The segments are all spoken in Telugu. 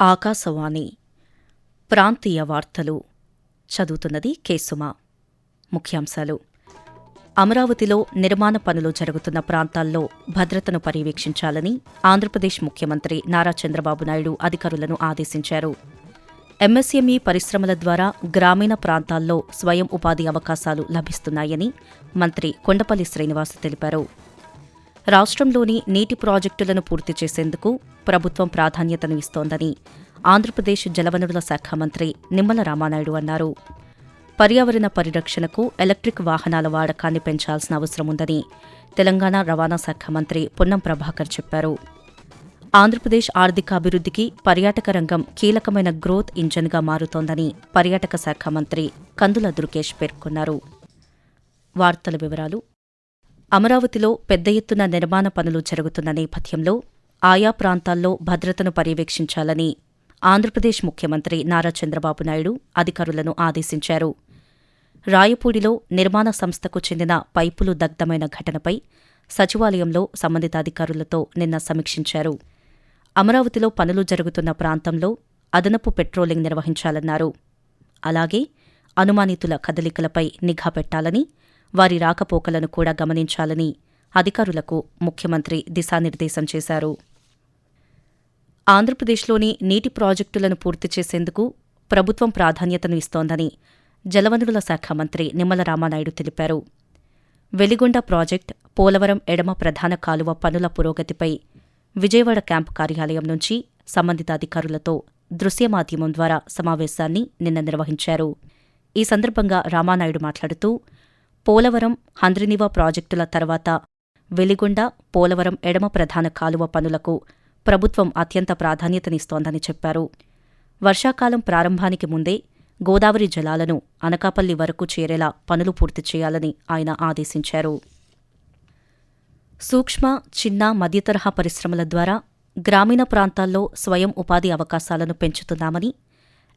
ఆకాశవాణి ప్రాంతీయ వార్తలు చదువుతున్నది కేసుమా. ముఖ్యాంశాలు: అమరావతిలో నిర్మాణ పనులు జరుగుతున్న ప్రాంతాల్లో భద్రతను పర్యవేక్షించాలని ఆంధ్రప్రదేశ్ ముఖ్యమంత్రి నారా చంద్రబాబు నాయుడు అధికారులను ఆదేశించారు. ఎంఎస్ఎంఈ పరిశ్రమల ద్వారా గ్రామీణ ప్రాంతాల్లో స్వయం ఉపాధి అవకాశాలు లభిస్తున్నాయని మంత్రి కొండపల్లి శ్రీనివాస్ తెలిపారు. రాష్ట్రంలోని నీటి ప్రాజెక్టులను పూర్తి చేసేందుకు ప్రభుత్వం ప్రాధాన్యతను ఇస్తోందని ఆంధ్రప్రదేశ్ జలవనరుల శాఖ మంత్రి నిమ్మల రామానాయుడు అన్నారు. పర్యావరణ పరిరక్షణకు ఎలక్ట్రిక్ వాహనాల వాడకాన్ని పెంచాల్సిన అవసరముందని తెలంగాణ రవాణా శాఖ మంత్రి పొన్నం ప్రభాకర్ చెప్పారు. ఆంధ్రప్రదేశ్ ఆర్థికాభివృద్ధికి పర్యాటక రంగం కీలకమైన గ్రోత్ ఇంజన్గా మారుతోందని పర్యాటక శాఖ మంత్రి కందుల దుర్గేష్ పేర్కొన్నారు. వార్తల వివరాలు: అమరావతిలో పెద్ద ఎత్తున నిర్మాణ పనులు జరుగుతున్న నేపథ్యంలో ఆయా ప్రాంతాల్లో భద్రతను పర్యవేక్షించాలని ఆంధ్రప్రదేశ్ ముఖ్యమంత్రి నారా చంద్రబాబు నాయుడు అధికారులను ఆదేశించారు. రాయపూడిలో నిర్మాణ సంస్థకు చెందిన పైపులు దగ్ధమైన ఘటనపై సచివాలయంలో సంబంధిత అధికారులతో నిన్న సమీక్షించారు. అమరావతిలో పనులు జరుగుతున్న ప్రాంతంలో అదనపు పెట్రోలింగ్ నిర్వహించాలన్నారు. అలాగే అనుమానితుల కదలికలపై నిఘా పెట్టాలని, వారి రాకపోకలను కూడా గమనించాలని అధికారులకు ముఖ్యమంత్రి దిశానిర్దేశం చేశారు. ఆంధ్రప్రదేశ్లోని నీటి ప్రాజెక్టులను పూర్తి చేసేందుకు ప్రభుత్వం ప్రాధాన్యతను ఇస్తోందని జలవనరుల శాఖ మంత్రి నిమ్మల రామానాయుడు తెలిపారు. వెలిగొండ ప్రాజెక్టు, పోలవరం ఎడమ ప్రధాన కాలువ పనుల పురోగతిపై విజయవాడ క్యాంపు కార్యాలయం నుంచి సంబంధిత అధికారులతో దృశ్య మాధ్యమం ద్వారా సమావేశాన్ని నిన్న నిర్వహించారు. ఈ సందర్భంగా రామానాయుడు మాట్లాడుతూ, పోలవరం, హంద్రినీవా ప్రాజెక్టుల తర్వాత వెలిగొండ, పోలవరం ఎడమ ప్రధాన కాలువ పనులకు ప్రభుత్వం అత్యంత ప్రాధాన్యతనిస్తోందని చెప్పారు. వర్షాకాలం ప్రారంభానికి ముందే గోదావరి జలాలను అనకాపల్లి వరకు చేరేలా పనులు పూర్తి చేయాలని ఆయన ఆదేశించారు. సూక్ష్మ, చిన్న, మధ్యతరహా పరిశ్రమల ద్వారా గ్రామీణ ప్రాంతాల్లో స్వయం ఉపాధి అవకాశాలను పెంచుతున్నామని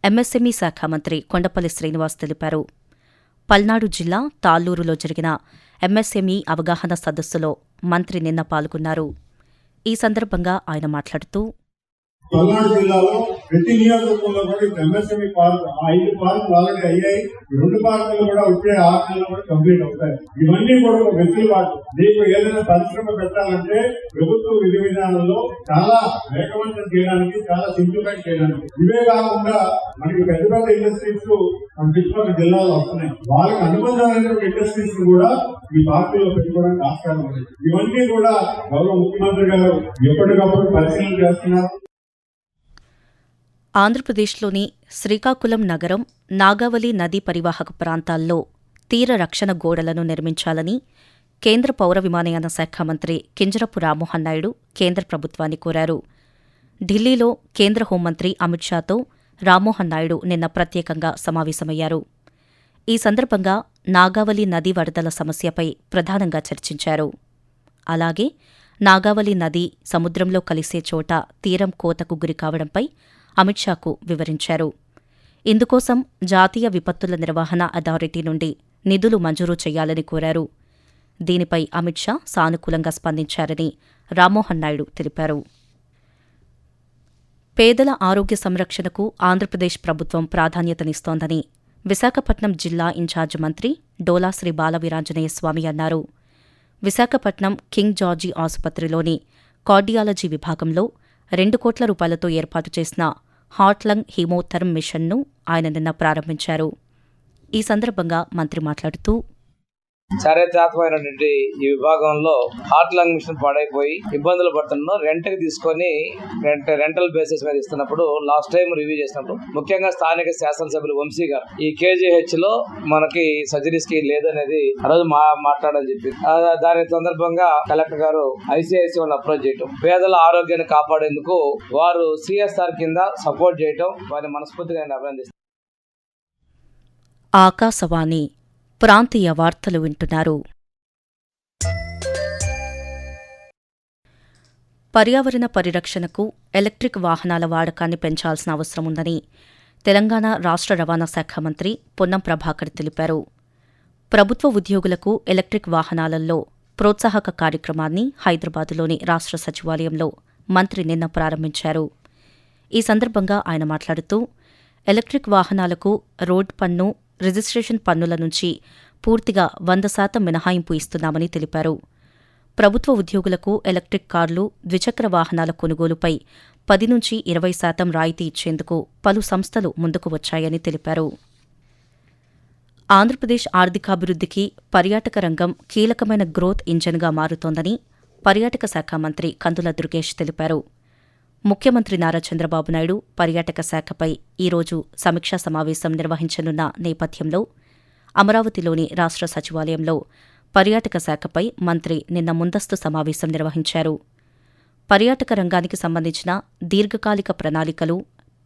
ఎంఎస్ఎంఈ శాఖ మంత్రి కొండపల్లి శ్రీనివాస్ తెలిపారు. పల్నాడు జిల్లా తాళ్లూరులో జరిగిన ఎంఎస్ఎంఈ అవగాహన సదస్సులో మంత్రి నిన్న పాల్గొన్నారు. ఈ సందర్భంగా ఆయన మాట్లాడుతూ, పల్నాడు జిల్లాలో ప్రతి నియోజకవర్గంలో కూడా ఎంఎస్ఎంఈ పార్క్ 5 పార్కులు ఆల్రెడీ అయ్యాయి. 2 పార్కులు కూడా వచ్చే 6 నెలలు కూడా కంప్లీట్ అవుతాయి. ఇవన్నీ కూడా ఒక వెసులుబాటు. మీకు ఏదైనా పరిశ్రమ పెట్టాలంటే ప్రభుత్వ విధి విధానంలో చాలా వేగవంతం చేయడానికి, చాలా సింప్లిఫై చేయడానికి. ఇవే కాకుండా మనకి పెద్ద పెద్ద ఇండస్ట్రీస్ మన చుట్టుపక్కల జిల్లాలో వస్తున్నాయి. వాళ్ళకి అనుబంధమైనటువంటి ఇండస్ట్రీస్ కూడా ఈ పార్కుల్లో పెట్టుకోవడానికి ఆస్కారం ఉంది. ఇవన్నీ కూడా గౌరవ ముఖ్యమంత్రి గారు ఎప్పటికప్పుడు పరిశీలన చేస్తున్నారు. ఆంధ్రప్రదేశ్లోని శ్రీకాకుళం నగరం, నాగావళి నదీ పరివాహక ప్రాంతాల్లో తీర రక్షణ గోడలను నిర్మించాలని కేంద్ర పౌర విమానయాన శాఖ మంత్రి కింజరపు రామ్మోహన్ నాయుడు కేంద్ర ప్రభుత్వాన్ని కోరారు. ఢిల్లీలో కేంద్ర హోంమంత్రి అమిత్ షాతో రామ్మోహన్ నాయుడు నిన్న ప్రత్యేకంగా సమావేశమయ్యారు. ఈ సందర్భంగా నాగావళి నదీ వరదల సమస్యపై ప్రధానంగా చర్చించారు. అలాగే నాగావళి నది సముద్రంలో కలిసే చోట తీరం కోతకు గురికావడంపై అమిత్ షాకు వివరించారు. ఇందుకోసం జాతీయ విపత్తుల నిర్వహణ అథారిటీ నుండి నిధులు మంజూరు చేయాలని కోరారు. దీనిపై అమిత్ షా సానుకూలంగా స్పందించారని రామ్మోహన్ నాయుడు తెలిపారు. పేదల ఆరోగ్య సంరక్షణకు ఆంధ్రప్రదేశ్ ప్రభుత్వం ప్రాధాన్యతనిస్తోందని విశాఖపట్నం జిల్లా ఇన్ఛార్జ్ మంత్రి డోలా శ్రీ బాలవీరాంజనేయ స్వామి అన్నారు. విశాఖపట్నం కింగ్ జార్జి ఆసుపత్రిలోని కార్డియాలజీ విభాగంలో 2 కోట్ల రూపాయలతో ఏర్పాటు చేసిన హార్ట్ లంగ్ హీమోథెరమ్ మిషన్ను ఆయన నిన్న ప్రారంభించారు. ఈ సందర్భంగా మంత్రి మాట్లాడుతూ, చారిత్రాత్మకమైనటువంటి ఈ విభాగంలో హార్ట్ లంగ్ మిషన్ పాడైపోయి ఇబ్బందులు పడుతున్నాం. రెంట్కి తీసుకొని రెంటల్ బేసిస్ మీద ఇస్తున్నప్పుడు లాస్ట్ టైం రివ్యూ చేసినప్పుడు ముఖ్యంగా స్థానిక శాసనసభ్యులు వంశీ గారు ఈ కేజీహెచ్ లో మనకి సర్జరీస్ కి లేదనేది ఆ రోజు మాట్లాడని చెప్పి దాని సందర్భంగా కలెక్టర్ గారు ఐసీఐసీ వాళ్ళు అప్రోచ్ చేయటం, పేదల ఆరోగ్యాన్ని కాపాడేందుకు వారు సిఎస్ఆర్ కింద సపోర్ట్ చేయటం వారిని మనస్ఫూర్తిగా అభినందిస్తారు. ఆకాశవాణి ప్రాంతీయ వార్తలు వింటున్నారు. పర్యావరణ పరిరక్షణకు ఎలక్ట్రిక్ వాహనాల వాడకాన్ని పెంచాల్సిన అవసరముందని తెలంగాణ రాష్ట్ర రవాణా శాఖ మంత్రి పొన్నం ప్రభాకర్ తెలిపారు. ప్రభుత్వ ఉద్యోగులకు ఎలక్ట్రిక్ వాహనాలలో ప్రోత్సాహక కార్యక్రమాన్ని హైదరాబాదులోని రాష్ట్ర సచివాలయంలో మంత్రి నిన్న ప్రారంభించారు. ఈ సందర్భంగా ఆయన మాట్లాడుతూ ఎలక్ట్రిక్ వాహనాలకు రోడ్ పన్ను, రిజిస్ట్రేషన్ పన్నుల నుంచి పూర్తిగా 100% మినహాయింపు ఇస్తున్నామని తెలిపారు. ప్రభుత్వ ఉద్యోగులకు ఎలక్ట్రిక్ కార్లు, ద్విచక్ర వాహనాల కొనుగోలుపై 10 నుంచి 20% రాయితీ ఇచ్చేందుకు పలు సంస్థలు ముందుకు వచ్చాయని తెలిపారు. ఆంధ్రప్రదేశ్ ఆర్థికాభివృద్ధికి పర్యాటక రంగం కీలకమైన గ్రోత్ ఇంజన్గా మారుతోందని పర్యాటక శాఖ మంత్రి కందుల దుర్గేష్ తెలిపారు. ముఖ్యమంత్రి నారా చంద్రబాబు నాయుడు పర్యాటక శాఖపై ఈరోజు సమీక్షా సమావేశం నిర్వహించనున్న నేపథ్యంలో అమరావతిలోని రాష్ట్ర సచివాలయంలో పర్యాటక శాఖపై మంత్రి నిన్న ముందస్తు సమావేశం నిర్వహించారు. పర్యాటక రంగానికి సంబంధించిన దీర్ఘకాలిక ప్రణాళికలు,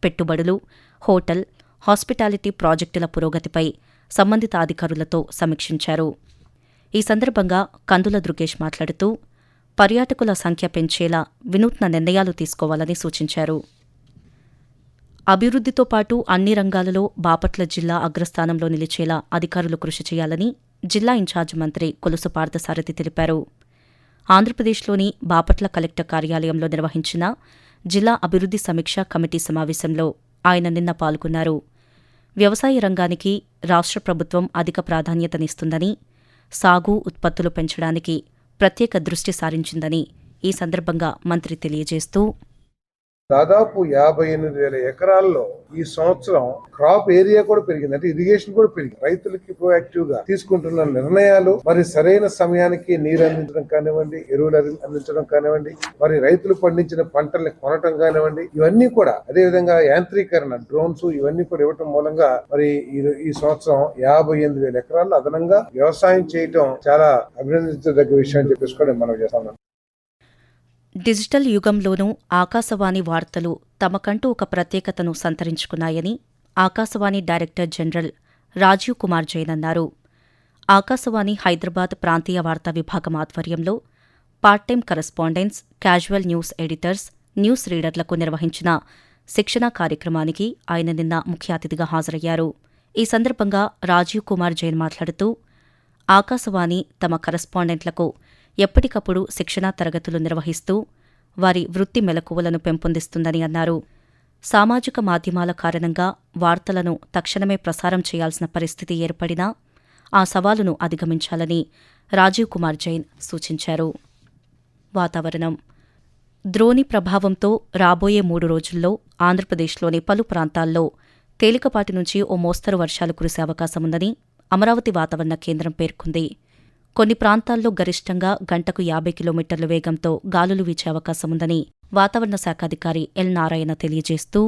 పెట్టుబడులు, హోటల్, హాస్పిటాలిటీ ప్రాజెక్టుల పురోగతిపై సంబంధిత అధికారులతో సమీక్షించారు. ఈ సందర్భంగా కందుల దుర్గేష్ మాట్లాడుతూ పర్యాటకుల సంఖ్య పెంచేలా వినూత్న నిర్ణయాలు తీసుకోవాలని సూచించారు. అభివృద్ధితో పాటు అన్ని రంగాలలో బాపట్ల జిల్లా అగ్రస్థానంలో నిలిచేలా అధికారులు కృషి చేయాలని జిల్లా ఇన్ఛార్జ్ మంత్రి కొలుసు పార్థసారథి తెలిపారు. ఆంధ్రప్రదేశ్లోని బాపట్ల కలెక్టర్ కార్యాలయంలో నిర్వహించిన జిల్లా అభివృద్ధి సమీక్షా కమిటీ సమావేశంలో ఆయన నిన్న పాల్గొన్నారు. వ్యవసాయ రంగానికి రాష్ట్ర ప్రభుత్వం అధిక ప్రాధాన్యతనిస్తుందని, సాగు ఉత్పత్తులు పెంచడానికి ప్రత్యేక దృష్టి సారించిందని ఈ సందర్భంగా మంత్రి తెలియజేస్తూ దాదాపు 58,000 ఎకరాల్లో ఈ సంవత్సరం క్రాప్ ఏరియా కూడా పెరిగింది. అంటే ఇరిగేషన్ కూడా పెరిగింది. రైతులకి ప్రోయాక్టివ్ గా తీసుకుంటున్న నిర్ణయాలు, మరి సరైన సమయానికి నీరు అందించడం కానివ్వండి, ఎరువులు అందించడం కానివ్వండి, మరి రైతులు పండించిన పంటల్ని కొనటం కానివ్వండి, ఇవన్నీ కూడా అదే విధంగా యాంత్రీకరణ, డ్రోన్స్ ఇవన్నీ కూడా ఇవ్వటం మూలంగా మరి ఈ సంవత్సరం 58,000 ఎకరాల్లో అదనంగా వ్యవసాయం చేయటం చాలా అభినందించదగ్గ విషయం అని చెప్పేసి కూడా మనం చేస్తాం. డిజిటల్ యుగంలోనూ ఆకాశవాణి వార్తలు తమకంటూ ఒక ప్రత్యేకతను సంతరించుకున్నాయని ఆకాశవాణి డైరెక్టర్ జనరల్ రాజీవ్ కుమార్ జైన్ అన్నారు. ఆకాశవాణి హైదరాబాద్ ప్రాంతీయ వార్తా విభాగం ఆధ్వర్యంలో part time correspondents, casual news editors, news రీడర్లకు నిర్వహించిన శిక్షణా కార్యక్రమానికి ఆయన నిన్న ముఖ్య అతిథిగా హాజరయ్యారు. ఈ సందర్భంగా రాజీవ్ కుమార్ జైన్ మాట్లాడుతూ ఆకాశవాణి తమ కరెస్పాండెంట్లకు ఎప్పటికప్పుడు శిక్షణా తరగతులు నిర్వహిస్తూ వారి వృత్తి మెలకువలను పెంపొందిస్తుందని అన్నారు. సామాజిక మాధ్యమాల కారణంగా వార్తలను తక్షణమే ప్రసారం చేయాల్సిన పరిస్థితి ఏర్పడినా ఆ సవాలును అధిగమించాలని రాజీవ్ కుమార్ జైన్ సూచించారు. వాతావరణం. ద్రోణి ప్రభావంతో రాబోయే 3 రోజుల్లో ఆంధ్రప్రదేశ్లోని పలు ప్రాంతాల్లో తేలికపాటి నుంచి ఓ మోస్తరు వర్షాలు కురిసే అవకాశముందని అమరావతి వాతావరణ కేంద్రం పేర్కొంది. కొన్ని ప్రాంతాల్లో గరిష్టంగా గంటకు 50 కిలోమీటర్ల వేగంతో గాలులు వీచే అవకాశముందని వాతావరణ శాఖ అధికారి ఎల్ నారాయణ తెలియజేస్తూ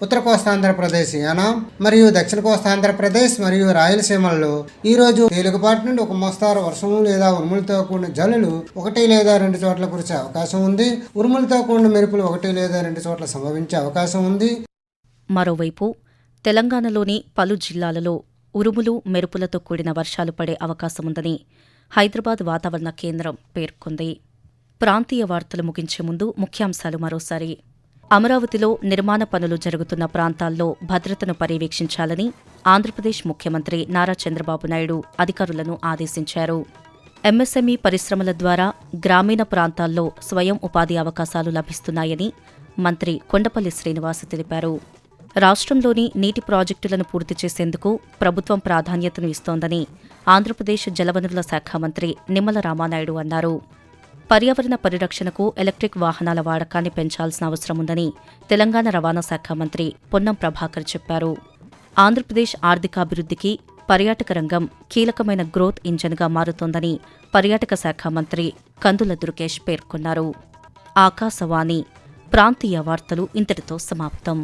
ఉత్తర కోస్తాంధ్రప్రదేశ్, యానాం మరియు దక్షిణ కోస్తాంధ్రప్రదేశ్ మరియు రాయలసీమల్లో ఈ రోజు తేలికపాటి నుండి ఒక మోస్తారు వర్షము లేదా ఉరుములతో కూడిన జల్లులు 1 లేదా 2 చోట్ల కురిసే అవకాశం ఉంది. ఉరుములతో కూడిన మెరుపులు 1 లేదా 2 చోట్ల సంభవించే అవకాశం ఉంది. మరోవైపు తెలంగాణలోని పలు జిల్లాలలో ఉరుములు, మెరుపులతో కూడిన వర్షాలు పడే అవకాశముందని హైదరాబాద్ వాతావరణ కేంద్రం పేర్కొంది. ప్రాంతీయ వార్తలు ముగించే ముందు ముఖ్యాంశాలు మరోసారి. అమరావతిలో నిర్మాణ పనులు జరుగుతున్న ప్రాంతాల్లో భద్రతను పర్యవేక్షించాలని ఆంధ్రప్రదేశ్ ముఖ్యమంత్రి నారా చంద్రబాబు నాయుడు అధికారులను ఆదేశించారు. ఎంఎస్ఎంఈ పరిశ్రమల ద్వారా గ్రామీణ ప్రాంతాల్లో స్వయం ఉపాధి అవకాశాలు లభిస్తున్నాయని మంత్రి కొండపల్లి శ్రీనివాస్ తెలిపారు. రాష్ట్రంలోని నీటి ప్రాజెక్టులను పూర్తి చేసేందుకు ప్రభుత్వం ప్రాధాన్యతను ఇస్తోందని ఆంధ్రప్రదేశ్ జలవనరుల శాఖ మంత్రి నిమ్మల రామానాయుడు అన్నారు. పర్యావరణ పరిరక్షణకు ఎలక్ట్రిక్ వాహనాల వాడకాన్ని పెంచాల్సిన అవసరముందని తెలంగాణ రవాణా శాఖ మంత్రి పొన్నం ప్రభాకర్ చెప్పారు. ఆంధ్రప్రదేశ్ ఆర్థికాభివృద్ధికి పర్యాటక రంగం కీలకమైన గ్రోత్ ఇంజన్గా మారుతోందని పర్యాటక శాఖ మంత్రి కందుల దుర్గేష్ పేర్కొన్నారు. ఆకాశవాణి ప్రాంతీయ వార్తలు ఇంతటితో సమాప్తం.